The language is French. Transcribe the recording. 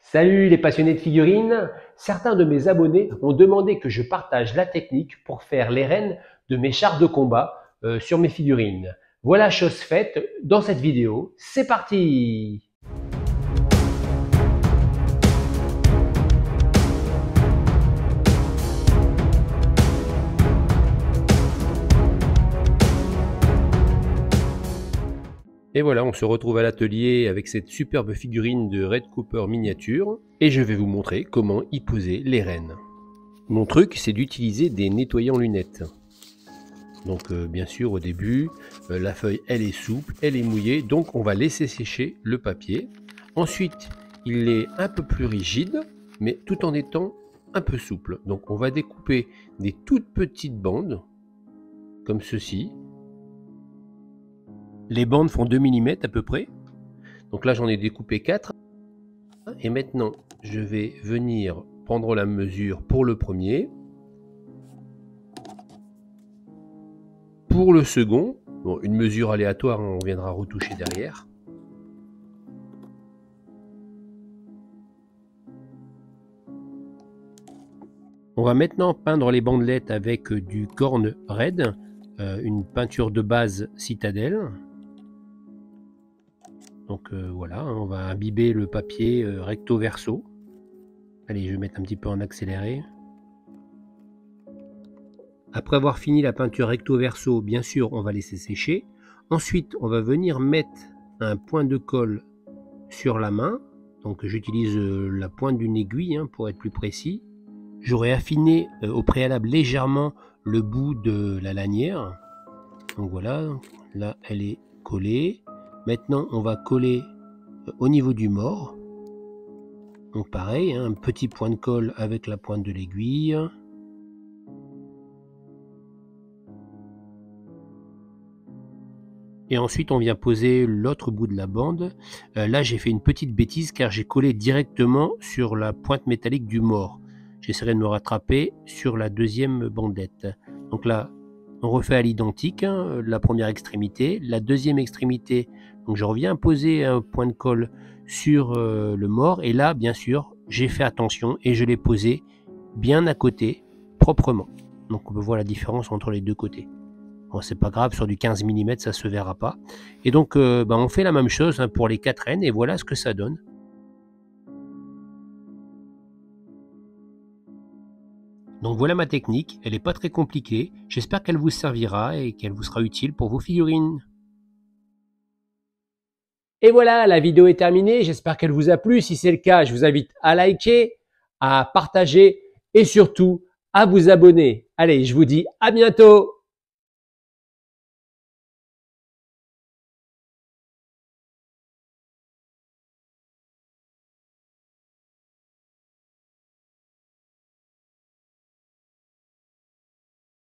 Salut les passionnés de figurines! Certains de mes abonnés ont demandé que je partage la technique pour faire les rênes de mes chars de combat sur mes figurines. Voilà chose faite dans cette vidéo. C'est parti! Et voilà, on se retrouve à l'atelier avec cette superbe figurine de Red Cooper miniature et je vais vous montrer comment y poser les rênes. Mon truc, c'est d'utiliser des nettoyants lunettes. Donc bien sûr au début, la feuille elle est souple, elle est mouillée, donc on va laisser sécher le papier. Ensuite, il est un peu plus rigide, mais tout en étant un peu souple. Donc on va découper des toutes petites bandes, comme ceci. Les bandes font 2 mm à peu près. Donc là j'en ai découpé 4. Et maintenant je vais venir prendre la mesure pour le premier. Pour le second, bon, une mesure aléatoire, on viendra retoucher derrière. On va maintenant peindre les bandelettes avec du Corn Red, une peinture de base citadelle. Donc voilà, on va imbiber le papier recto verso. Allez, je vais mettre un petit peu en accéléré. Après avoir fini la peinture recto verso, bien sûr, on va laisser sécher. Ensuite, on va venir mettre un point de colle sur la main. Donc j'utilise la pointe d'une aiguille pour être plus précis. J'aurais affiné au préalable légèrement le bout de la lanière. Donc voilà, là elle est collée. Maintenant, on va coller au niveau du mors. Donc pareil, un petit point de colle avec la pointe de l'aiguille. Et ensuite, on vient poser l'autre bout de la bande. Là, j'ai fait une petite bêtise car j'ai collé directement sur la pointe métallique du mors. J'essaierai de me rattraper sur la deuxième bandette. Donc là, on refait à l'identique la première extrémité. La deuxième extrémité, donc je reviens poser un point de colle sur le mors. Et là, bien sûr, j'ai fait attention et je l'ai posé bien à côté, proprement. Donc on peut voir la différence entre les deux côtés. Bon, c'est pas grave, sur du 15 mm, ça se verra pas. Et donc, on fait la même chose pour les 4 rênes et voilà ce que ça donne. Donc voilà ma technique, elle n'est pas très compliquée, j'espère qu'elle vous servira et qu'elle vous sera utile pour vos figurines. Et voilà, la vidéo est terminée, j'espère qu'elle vous a plu. Si c'est le cas, je vous invite à liker, à partager et surtout à vous abonner. Allez, je vous dis à bientôt!